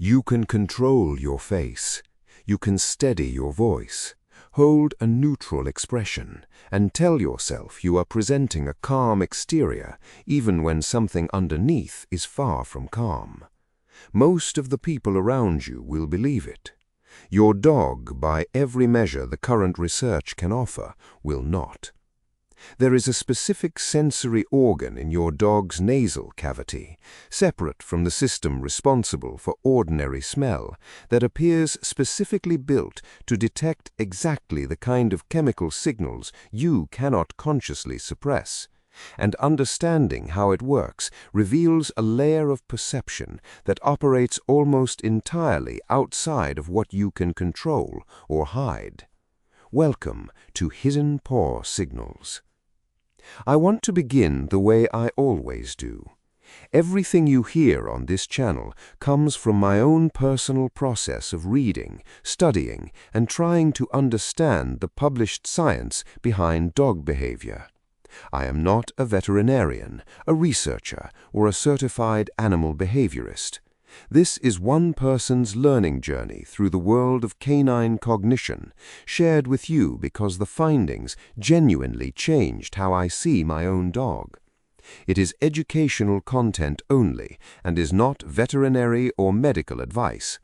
You can control your face. You can steady your voice, hold a neutral expression, and tell yourself you are presenting a calm exterior even when something underneath is far from calm. Most of the people around you will believe it. Your dog, by every measure the current research can offer, will not. There is a specific sensory organ in your dog's nasal cavity, separate from the system responsible for ordinary smell, that appears specifically built to detect exactly the kind of chemical signals you cannot consciously suppress. And understanding how it works reveals a layer of perception that operates almost entirely outside of what you can control or hide. Welcome to Hidden Paw Signals. I want to begin the way I always do. Everything you hear on this channel comes from my own personal process of reading, studying, and trying to understand the published science behind dog behavior. I am not a veterinarian, a researcher, or a certified animal behaviorist. This is one person's learning journey through the world of canine cognition, shared with you because the findings genuinely changed how I see my own dog. It is educational content only and is not veterinary or medical advice.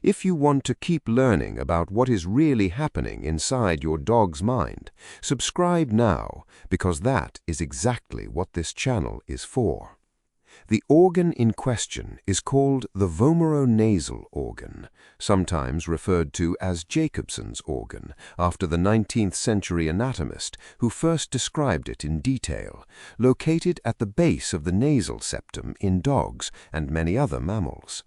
If you want to keep learning about what is really happening inside your dog's mind, subscribe now, because that is exactly what this channel is for. The organ in question is called the vomeronasal organ, sometimes referred to as Jacobson's organ, after the 19th century anatomist who first described it in detail, located at the base of the nasal septum in dogs and many other mammals.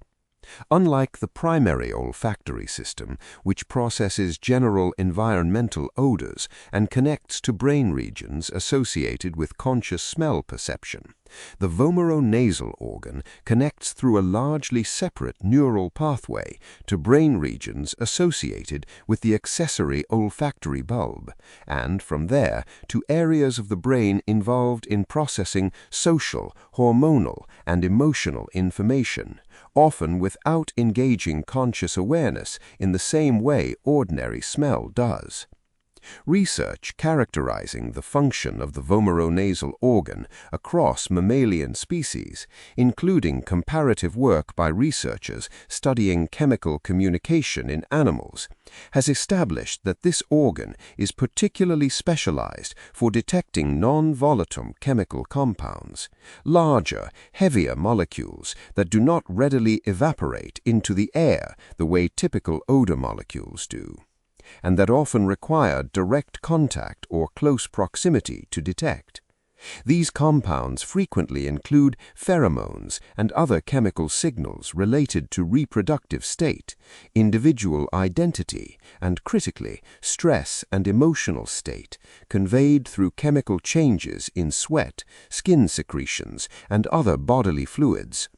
Unlike the primary olfactory system, which processes general environmental odors and connects to brain regions associated with conscious smell perception, the vomeronasal organ connects through a largely separate neural pathway to brain regions associated with the accessory olfactory bulb, and from there to areas of the brain involved in processing social, hormonal, and emotional information, often without engaging conscious awareness in the same way ordinary smell does. Research characterizing the function of the vomeronasal organ across mammalian species, including comparative work by researchers studying chemical communication in animals, has established that this organ is particularly specialized for detecting non-volatile chemical compounds, larger, heavier molecules that do not readily evaporate into the air the way typical odor molecules do, and that often require direct contact or close proximity to detect. These compounds frequently include pheromones and other chemical signals related to reproductive state, individual identity, and critically, stress and emotional state, conveyed through chemical changes in sweat, skin secretions, and other bodily fluids.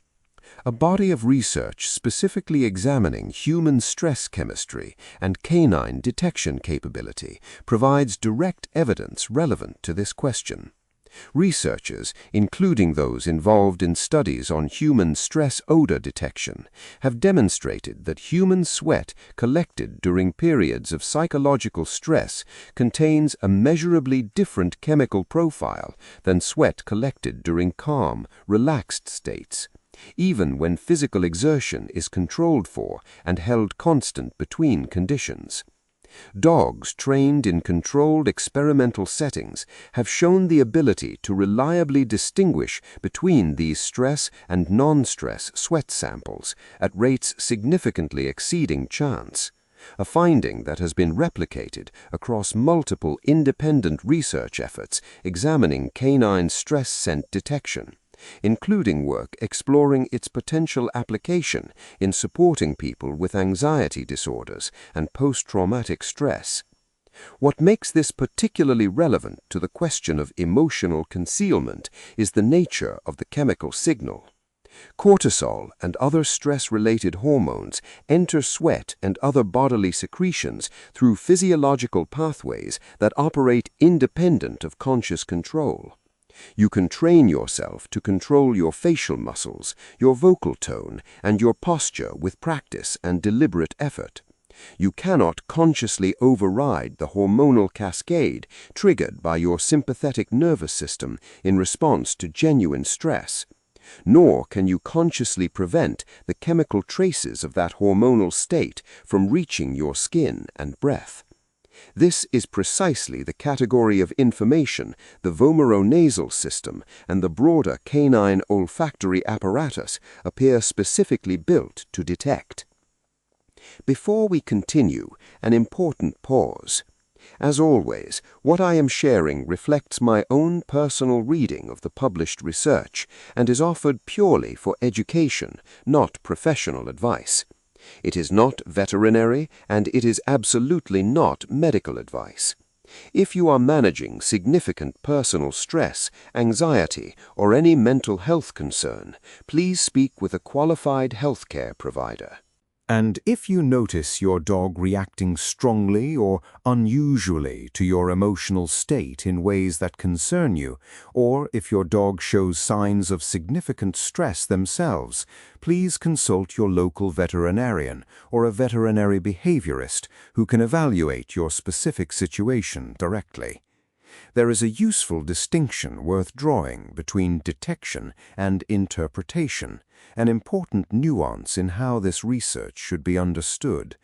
A body of research specifically examining human stress chemistry and canine detection capability provides direct evidence relevant to this question. Researchers, including those involved in studies on human stress odor detection, have demonstrated that human sweat collected during periods of psychological stress contains a measurably different chemical profile than sweat collected during calm, relaxed states, even when physical exertion is controlled for and held constant between conditions. Dogs trained in controlled experimental settings have shown the ability to reliably distinguish between these stress and non-stress sweat samples at rates significantly exceeding chance, a finding that has been replicated across multiple independent research efforts examining canine stress scent detection, including work exploring its potential application in supporting people with anxiety disorders and post-traumatic stress. What makes this particularly relevant to the question of emotional concealment is the nature of the chemical signal. Cortisol and other stress-related hormones enter sweat and other bodily secretions through physiological pathways that operate independent of conscious control. You can train yourself to control your facial muscles, your vocal tone, and your posture with practice and deliberate effort. You cannot consciously override the hormonal cascade triggered by your sympathetic nervous system in response to genuine stress. Nor can you consciously prevent the chemical traces of that hormonal state from reaching your skin and breath. This is precisely the category of information the vomeronasal system and the broader canine olfactory apparatus appear specifically built to detect. Before we continue, an important pause. As always, what I am sharing reflects my own personal reading of the published research and is offered purely for education, not professional advice. It is not veterinary, and it is absolutely not medical advice. If you are managing significant personal stress, anxiety, or any mental health concern, please speak with a qualified healthcare provider. And if you notice your dog reacting strongly or unusually to your emotional state in ways that concern you, or if your dog shows signs of significant stress themselves, please consult your local veterinarian or a veterinary behaviorist who can evaluate your specific situation directly. There is a useful distinction worth drawing between detection and interpretation, an important nuance in how this research should be understood.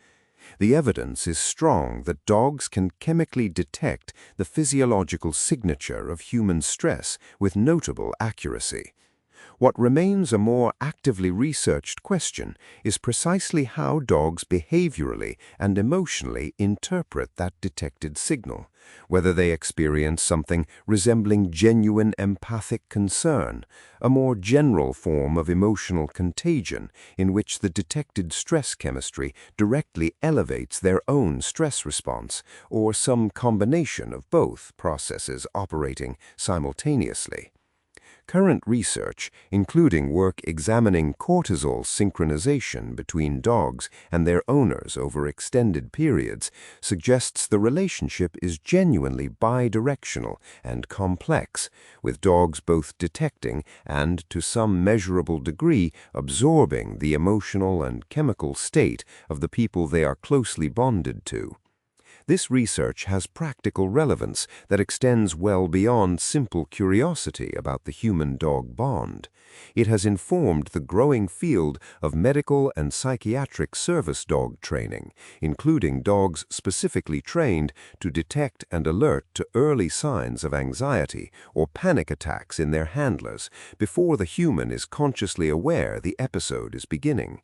The evidence is strong that dogs can chemically detect the physiological signature of human stress with notable accuracy. What remains a more actively researched question is precisely how dogs behaviorally and emotionally interpret that detected signal, whether they experience something resembling genuine empathic concern, a more general form of emotional contagion in which the detected stress chemistry directly elevates their own stress response, or some combination of both processes operating simultaneously. Current research, including work examining cortisol synchronization between dogs and their owners over extended periods, suggests the relationship is genuinely bidirectional and complex, with dogs both detecting and, to some measurable degree, absorbing the emotional and chemical state of the people they are closely bonded to. This research has practical relevance that extends well beyond simple curiosity about the human-dog bond. It has informed the growing field of medical and psychiatric service dog training, including dogs specifically trained to detect and alert to early signs of anxiety or panic attacks in their handlers before the human is consciously aware the episode is beginning.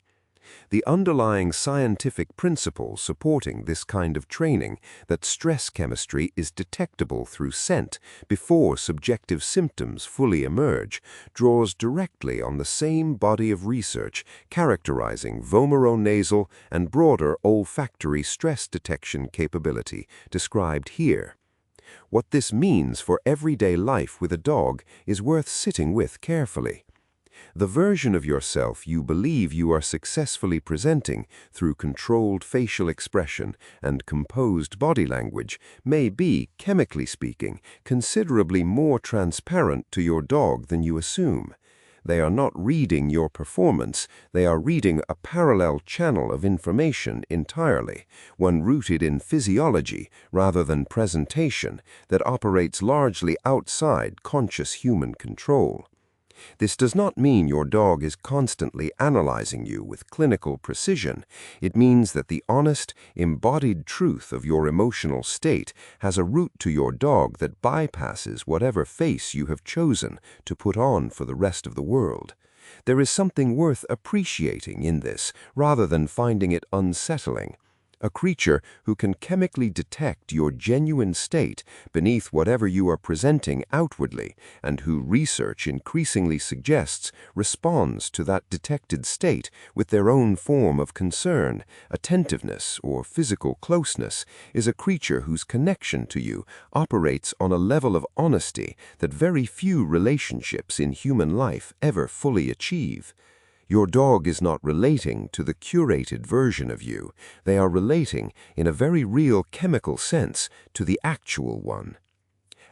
The underlying scientific principle supporting this kind of training, that stress chemistry is detectable through scent before subjective symptoms fully emerge, draws directly on the same body of research characterizing vomeronasal and broader olfactory stress detection capability described here. What this means for everyday life with a dog is worth sitting with carefully. The version of yourself you believe you are successfully presenting through controlled facial expression and composed body language may be, chemically speaking, considerably more transparent to your dog than you assume. They are not reading your performance, they are reading a parallel channel of information entirely, one rooted in physiology rather than presentation, that operates largely outside conscious human control. This does not mean your dog is constantly analyzing you with clinical precision. It means that the honest, embodied truth of your emotional state has a route to your dog that bypasses whatever face you have chosen to put on for the rest of the world. There is something worth appreciating in this, rather than finding it unsettling. A creature who can chemically detect your genuine state beneath whatever you are presenting outwardly, and who research increasingly suggests responds to that detected state with their own form of concern, attentiveness, or physical closeness, is a creature whose connection to you operates on a level of honesty that very few relationships in human life ever fully achieve. Your dog is not relating to the curated version of you. They are relating, in a very real chemical sense, to the actual one.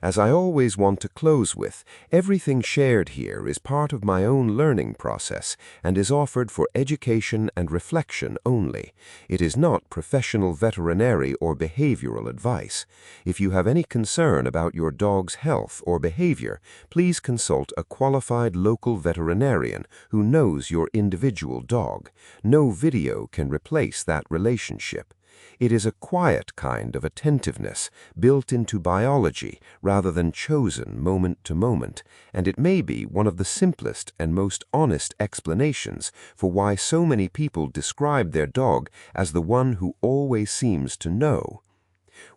As I always want to close with, everything shared here is part of my own learning process and is offered for education and reflection only. It is not professional veterinary or behavioral advice. If you have any concern about your dog's health or behavior, please consult a qualified local veterinarian who knows your individual dog. No video can replace that relationship. It is a quiet kind of attentiveness, built into biology rather than chosen moment to moment, and it may be one of the simplest and most honest explanations for why so many people describe their dog as the one who always seems to know.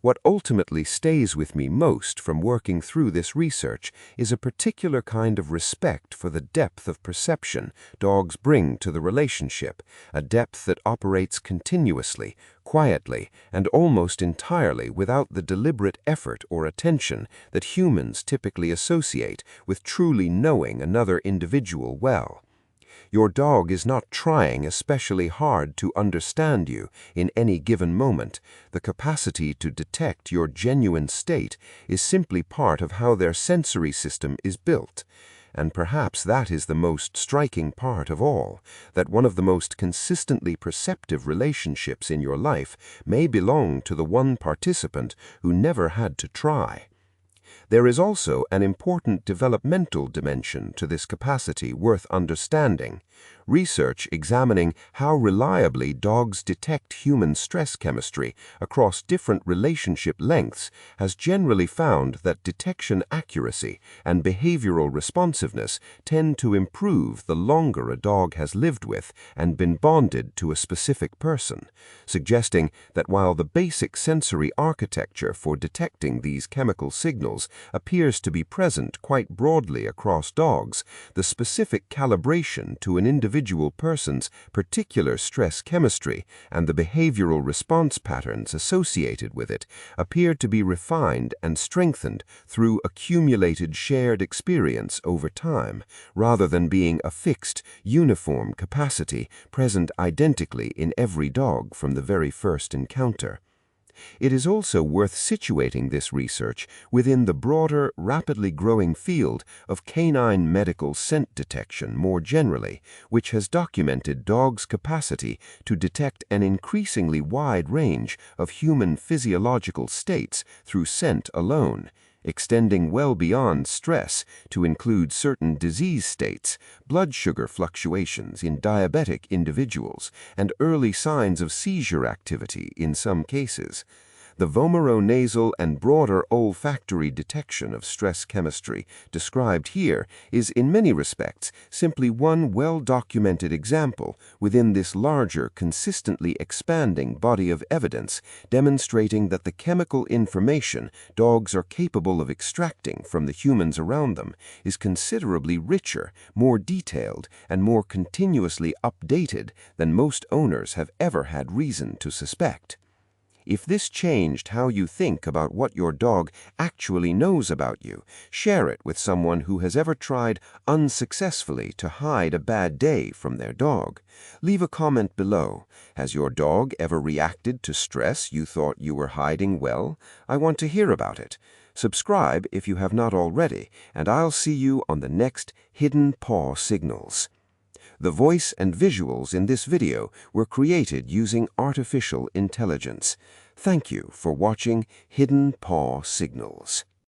What ultimately stays with me most from working through this research is a particular kind of respect for the depth of perception dogs bring to the relationship, a depth that operates continuously, quietly, and almost entirely without the deliberate effort or attention that humans typically associate with truly knowing another individual well. Your dog is not trying especially hard to understand you in any given moment. The capacity to detect your genuine state is simply part of how their sensory system is built. And perhaps that is the most striking part of all, that one of the most consistently perceptive relationships in your life may belong to the one participant who never had to try. There is also an important developmental dimension to this capacity worth understanding. Research examining how reliably dogs detect human stress chemistry across different relationship lengths has generally found that detection accuracy and behavioral responsiveness tend to improve the longer a dog has lived with and been bonded to a specific person, suggesting that while the basic sensory architecture for detecting these chemical signals appears to be present quite broadly across dogs, the specific calibration to an individual person's particular stress chemistry and the behavioral response patterns associated with it appear to be refined and strengthened through accumulated shared experience over time, rather than being a fixed, uniform capacity present identically in every dog from the very first encounter. It is also worth situating this research within the broader, rapidly growing field of canine medical scent detection more generally, which has documented dogs' capacity to detect an increasingly wide range of human physiological states through scent alone, extending well beyond stress to include certain disease states, blood sugar fluctuations in diabetic individuals, and early signs of seizure activity in some cases. The vomeronasal and broader olfactory detection of stress chemistry described here is in many respects simply one well-documented example within this larger, consistently expanding body of evidence demonstrating that the chemical information dogs are capable of extracting from the humans around them is considerably richer, more detailed, and more continuously updated than most owners have ever had reason to suspect. If this changed how you think about what your dog actually knows about you, share it with someone who has ever tried unsuccessfully to hide a bad day from their dog. Leave a comment below. Has your dog ever reacted to stress you thought you were hiding well? I want to hear about it. Subscribe if you have not already, and I'll see you on the next Hidden Paw Signals. The voice and visuals in this video were created using artificial intelligence. Thank you for watching Hidden Paw Signals.